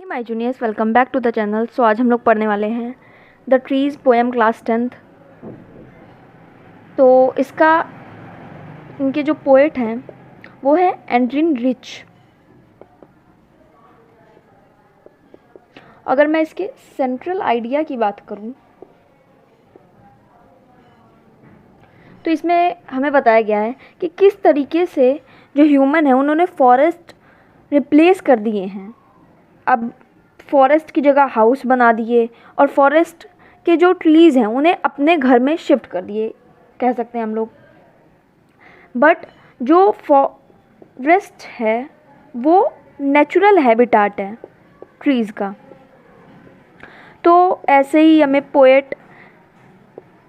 My juniors, welcome back to the channel. So आज हम लोग पढ़ने वाले हैं the trees poem class 10th। तो इनके जो पोएट हैं वो है एंड्रिन रिच। अगर मैं इसके सेंट्रल आइडिया की बात करूं तो इसमें हमें बताया गया है कि किस तरीके से जो ह्यूमन है उन्होंने फॉरेस्ट रिप्लेस कर दिए हैं। अब फॉरेस्ट की जगह हाउस बना दिए और फॉरेस्ट के जो ट्रीज़ हैं उन्हें अपने घर में शिफ्ट कर दिए, कह सकते हैं हम लोग। बट जो फॉरेस्ट है वो नेचुरल हैबिटाट है ट्रीज़ का। तो ऐसे ही हमें पोएट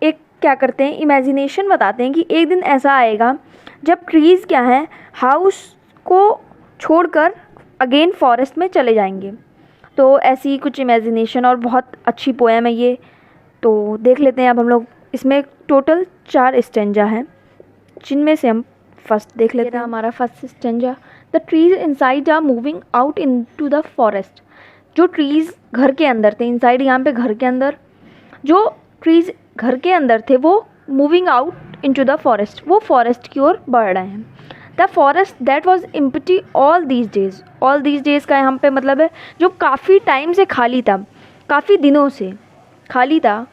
एक क्या करते हैं, इमेजिनेशन बताते हैं कि एक दिन ऐसा आएगा जब ट्रीज़ क्या हैं, हाउस को छोड़कर अगेन फॉरेस्ट में चले जाएंगे। तो ऐसी कुछ इमेजिनेशन और बहुत अच्छी पोएम है ये। तो देख लेते हैं अब हम लोग। इसमें टोटल 4 स्टेंजा हैं जिनमें से हम फर्स्ट देख लेते हैं। हमारा first stanza, the trees inside are moving out into the forest. जो ट्रीज़ घर के अंदर थे, इनसाइड यहाँ पे घर के अंदर, जो ट्रीज़ घर के अंदर थे वो moving out into the forest, वो फॉरेस्ट की ओर बढ़ रहे हैं। The forest that was empty all these days. All these days का यहाँ पे मतलब है जो काफ़ी टाइम से खाली था, काफ़ी दिनों से खाली था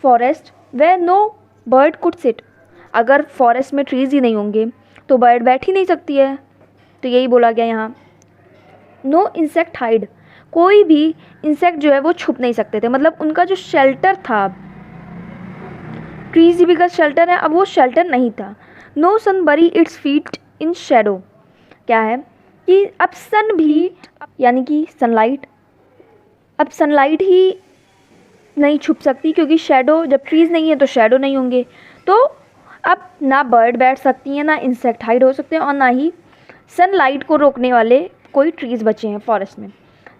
forest, where no bird could sit. अगर फॉरेस्ट में ट्रीज़ ही नहीं होंगे तो बर्ड बैठ ही नहीं सकती है। तो यही बोला गया यहाँ। नो इंसेक्ट हाइड, कोई भी इंसेक्ट जो है वो छुप नहीं सकते थे। मतलब उनका जो शेल्टर था, ट्रीज भी का शेल्टर है, अब वो शेल्टर नहीं था। नो सन बरी इट्स फीट इन शेडो, क्या है कि अब सन भी यानी कि सनलाइट, अब सनलाइट ही नहीं छुप सकती क्योंकि शेडो, जब ट्रीज़ नहीं है तो शेडो नहीं होंगे। तो अब ना बर्ड बैठ सकती हैं, ना इंसेक्ट हाइड हो सकते हैं, और ना ही सनलाइट को रोकने वाले कोई ट्रीज़ बचे हैं फॉरेस्ट में।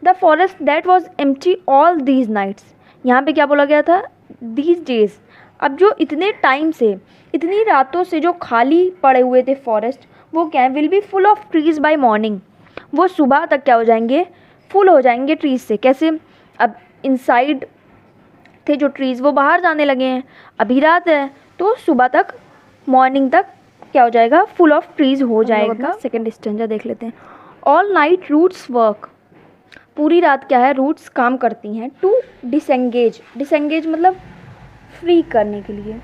The forest that was empty all these nights, यहाँ पे क्या बोला गया था, दीज डेज। अब जो इतने टाइम से, इतनी रातों से जो खाली पड़े हुए थे फॉरेस्ट, वो क्या है, will be full of trees by morning. वो सुबह तक क्या हो जाएंगे, फुल हो जाएंगे ट्रीज़ से। कैसे, अब इनसाइड थे जो ट्रीज़ वो बाहर जाने लगे हैं, अभी रात है तो सुबह तक, मॉर्निंग तक क्या हो जाएगा, फुल ऑफ ट्रीज़ हो जाएगा। सेकेंड स्टेंजा देख लेते हैं। ऑल नाइट रूट्स वर्क, पूरी रात क्या है, रूट्स काम करती हैं। टू डिसेंगेज, डिसेंगेज मतलब फ्री करने के लिए,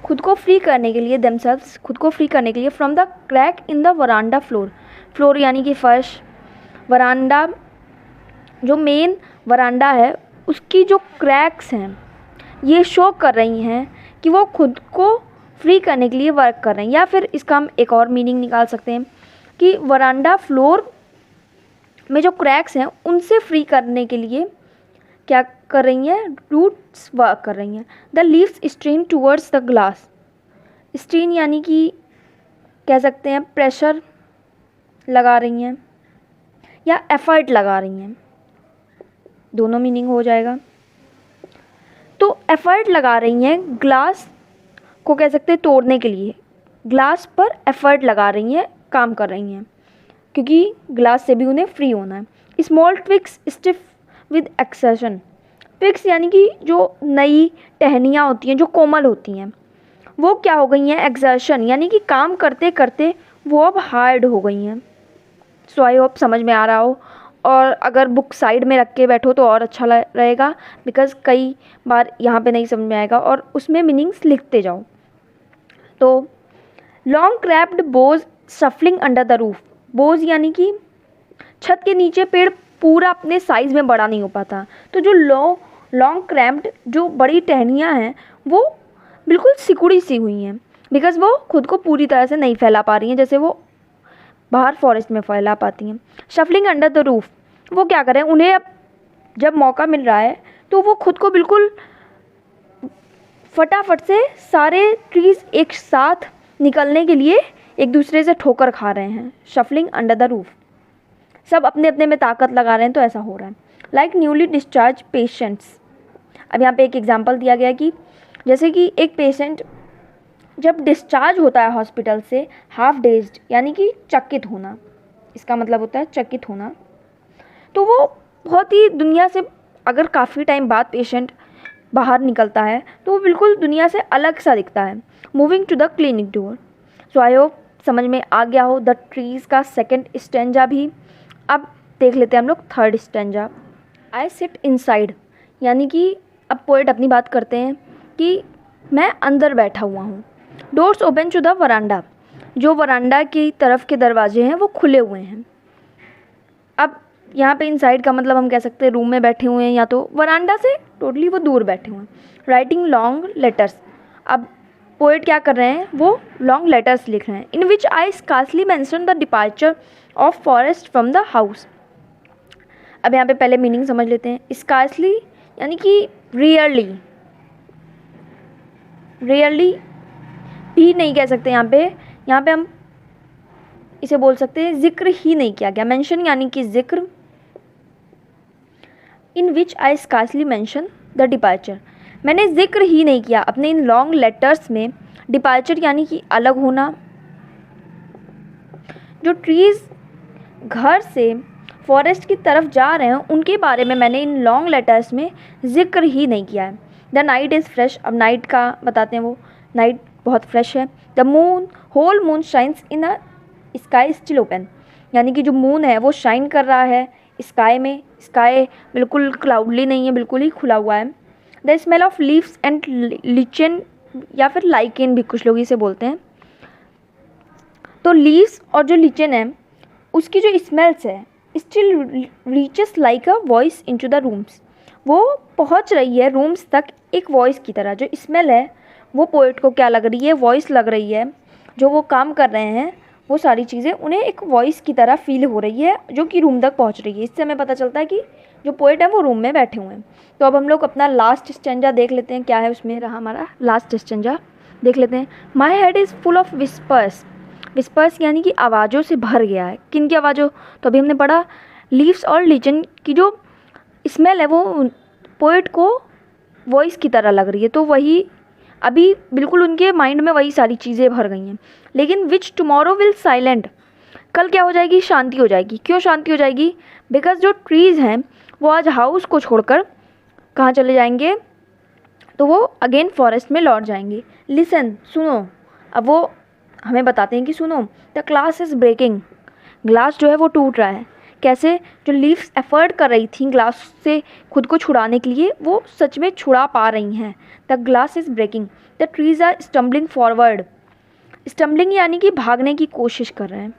खुद को फ्री करने के लिए, देमसेल्व्स, खुद को फ्री करने के लिए, from the crack in the veranda floor. Floor यानी कि फर्श, वरांडा जो मेन वरांडा है उसकी जो क्रैक्स हैं ये शो कर रही हैं कि वो खुद को फ्री करने के लिए वर्क कर रहे हैं। या फिर इसका हम एक और मीनिंग निकाल सकते हैं कि वरांडा फ्लोर में जो क्रैक्स हैं उनसे फ्री करने के लिए क्या कर रही हैं, रूट्स वर्क कर रही हैं। The leaves strain towards the glass, strain यानी कि कह सकते हैं प्रेशर लगा रही हैं या एफर्ट लगा रही हैं, दोनों मीनिंग हो जाएगा। तो एफर्ट लगा रही हैं, ग्लास को कह सकते हैं तोड़ने के लिए, ग्लास पर एफर्ट लगा रही हैं, काम कर रही हैं, क्योंकि ग्लास से भी उन्हें फ्री होना है। Small twigs stiff with exertion, twigs यानी कि जो नई टहनियाँ होती हैं जो कोमल होती हैं वो क्या हो गई हैं, एक्सर्शन यानी कि काम करते करते वो अब हार्ड हो गई हैं। सो आई होप समझ में आ रहा हो, और अगर बुक साइड में रख के बैठो तो और अच्छा रहेगा, बिकॉज़ कई बार यहाँ पे नहीं समझ में आएगा, और उसमें मीनिंग्स लिखते जाओ। तो long cramped boughs shuffling under the roof, boughs यानी कि छत के नीचे पेड़ पूरा अपने साइज़ में बड़ा नहीं हो पाता। तो जो लॉन्ग क्रैम्प्ड जो बड़ी टहनियाँ हैं वो बिल्कुल सिकुड़ी सी हुई हैं, बिकॉज़ वो खुद को पूरी तरह से नहीं फैला पा रही हैं जैसे वो बाहर फॉरेस्ट में फैला पाती हैं। शफलिंग अंडर द रूफ, वो क्या करें, उन्हें अब जब मौका मिल रहा है तो वो खुद को बिल्कुल फटाफट से सारे ट्रीज़ एक साथ निकलने के लिए एक दूसरे से ठोकर खा रहे हैं। शफलिंग अंडर द रूफ, सब अपने अपने में ताकत लगा रहे हैं, तो ऐसा हो रहा है। लाइक न्यूली डिस्चार्ज पेशेंट्स, अब यहाँ पे एक एग्जांपल दिया गया कि जैसे कि एक पेशेंट जब डिस्चार्ज होता है हॉस्पिटल से, हाफ डेज्ड यानी कि चकित होना, इसका मतलब होता है चकित होना। तो वो बहुत ही दुनिया से, अगर काफ़ी टाइम बाद पेशेंट बाहर निकलता है तो वो बिल्कुल दुनिया से अलग सा दिखता है। Moving to the clinic door. So I hope समझ में आ गया हो द ट्रीज़ का सेकंड स्टेंजा भी। अब देख लेते हैं हम लोग third stanza. I sit inside, यानी कि अब पोएट अपनी बात करते हैं कि मैं अंदर बैठा हुआ हूँ। Doors open to the veranda, जो वरांडा की तरफ के दरवाजे हैं वो खुले हुए हैं। अब यहाँ पे इनसाइड का मतलब हम कह सकते हैं रूम में बैठे हुए हैं या तो वरांडा से टोटली वो दूर बैठे हुए हैं। Writing long letters. अब पोएट क्या कर रहे हैं, वो लॉन्ग लेटर्स लिख रहे हैं। In which I scarcely mention the departure of Forrest from the house. अब यहाँ पे पहले मीनिंग समझ लेते हैं। स्कार्सली यानी कि रियरली, रियरली भी नहीं कह सकते यहाँ पे हम इसे बोल सकते हैं जिक्र ही नहीं किया गया। मेंशन यानी कि जिक्र। इन which I scarcely mention the departure, मैंने जिक्र ही नहीं किया अपने इन लॉन्ग लेटर्स में डिपार्चर यानी कि अलग होना। जो ट्रीज़ घर से फॉरेस्ट की तरफ जा रहे हैं उनके बारे में मैंने इन लॉन्ग लेटर्स में जिक्र ही नहीं किया है। द नाइट इज़ फ्रेश, अब नाइट का बताते हैं, वो नाइट बहुत फ्रेश है। The moon, whole moon shines in a sky still open, यानी कि जो मून है वो शाइन कर रहा है स्काई में। स्काई बिल्कुल क्लाउडली नहीं है, बिल्कुल ही खुला हुआ है। The smell of leaves and lichen या फिर लाइकेन भी कुछ लोग इसे बोलते हैं। तो लीव्स और जो लिचन है उसकी जो स्मेल्स है still reaches like a voice into the rooms, वो पहुंच रही है रूम्स तक एक वॉइस की तरह। जो स्मेल है वो पोएट को क्या लग रही है, वॉइस लग रही है। जो वो काम कर रहे हैं वो सारी चीज़ें उन्हें एक वॉइस की तरह फील हो रही है जो कि रूम तक पहुंच रही है। इससे हमें पता चलता है कि जो पोएट है वो रूम में बैठे हुए हैं। तो अब हम लोग अपना लास्ट स्टेंजा देख लेते हैं, क्या है उसमें रहा हमारा लास्ट स्टेंजा, देख लेते हैं। My head is full of whispers. Whispers यानी कि आवाज़ों से भर गया है। किन की आवाज़ों, तो अभी हमने पढ़ा लीव्स और लिचन की जो स्मेल है वो पोएट को वॉइस की तरह लग रही है। तो वही अभी बिल्कुल उनके माइंड में वही सारी चीज़ें भर गई हैं। लेकिन विच टुमारो विल साइलेंट, कल क्या हो जाएगी, शांति हो जाएगी। क्यों शांति हो जाएगी, बिकॉज जो ट्रीज़ हैं वो आज हाउस को छोड़कर कहाँ चले जाएंगे, तो वो अगेन फॉरेस्ट में लौट जाएंगे। लिसन, सुनो। अब वो हमें बताते हैं कि सुनो, the glass is breaking, glass जो है वो टूट रहा है। कैसे, जो लीव्स एफर्ट कर रही थी ग्लास से खुद को छुड़ाने के लिए वो सच में छुड़ा पा रही हैं। The glass is breaking, the trees are stumbling forward. Stumbling यानी कि भागने की कोशिश कर रहे हैं।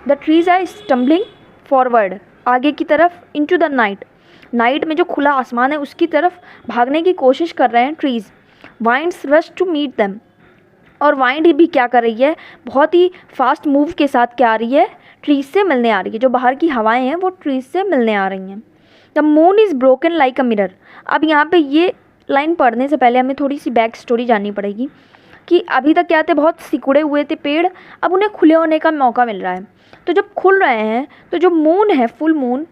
The trees are stumbling forward, आगे की तरफ, इनटू द नाइट, नाइट में जो खुला आसमान है उसकी तरफ भागने की कोशिश कर रहे हैं trees. Winds rush to meet them, और वाइंड भी क्या कर रही है, बहुत ही फास्ट मूव के साथ क्या आ रही है, ट्रीज़ से मिलने आ रही है। जो बाहर की हवाएं हैं वो ट्रीज़ से मिलने आ रही हैं। The moon is broken like a mirror. अब यहाँ पे ये लाइन पढ़ने से पहले हमें थोड़ी सी बैक स्टोरी जाननी पड़ेगी कि अभी तक क्या थे, बहुत सिकुड़े हुए थे पेड़, अब उन्हें खुले होने का मौका मिल रहा है। तो जब खुल रहे हैं तो जो मून है, फुल मून,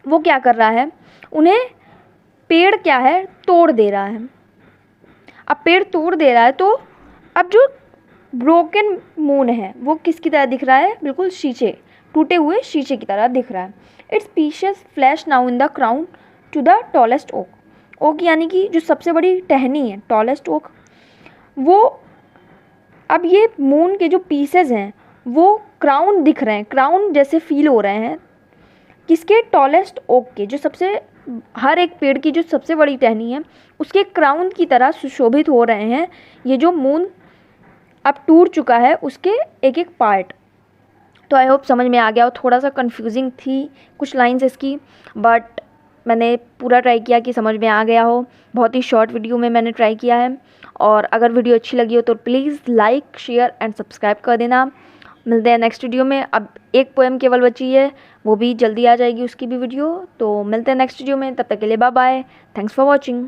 वो क्या कर रहा है, उन्हें पेड़ क्या है, तोड़ दे रहा है। अब पेड़ तोड़ दे रहा है तो अब जो ब्रोकन मून है वो किसकी तरह दिख रहा है, बिल्कुल शीशे, टूटे हुए शीशे की तरह दिख रहा है। Its pieces flash now in the crown to the tallest oak. Oak यानी कि जो सबसे बड़ी टहनी है, टॉलेस्ट ओक, वो अब ये मून के जो पीसेस हैं वो क्राउन दिख रहे हैं, क्राउन जैसे फील हो रहे हैं। किसके, टॉलेस्ट ओक के, जो सबसे, हर एक पेड़ की जो सबसे बड़ी टहनी है उसके क्राउन की तरह सुशोभित हो रहे हैं ये जो मून अब टूट चुका है उसके एक एक पार्ट। तो आई होप समझ में आ गया हो। थोड़ा सा कंफ्यूजिंग थी कुछ लाइंस इसकी, बट मैंने पूरा ट्राई किया कि समझ में आ गया हो। बहुत ही शॉर्ट वीडियो में मैंने ट्राई किया है। और अगर वीडियो अच्छी लगी हो तो please like, share and subscribe कर देना। मिलते हैं नेक्स्ट वीडियो में। अब एक पोएम केवल बची है, वो भी जल्दी आ जाएगी उसकी भी वीडियो। तो मिलते हैं नेक्स्ट वीडियो में, तब तक के लिए bye bye, thanks for watching.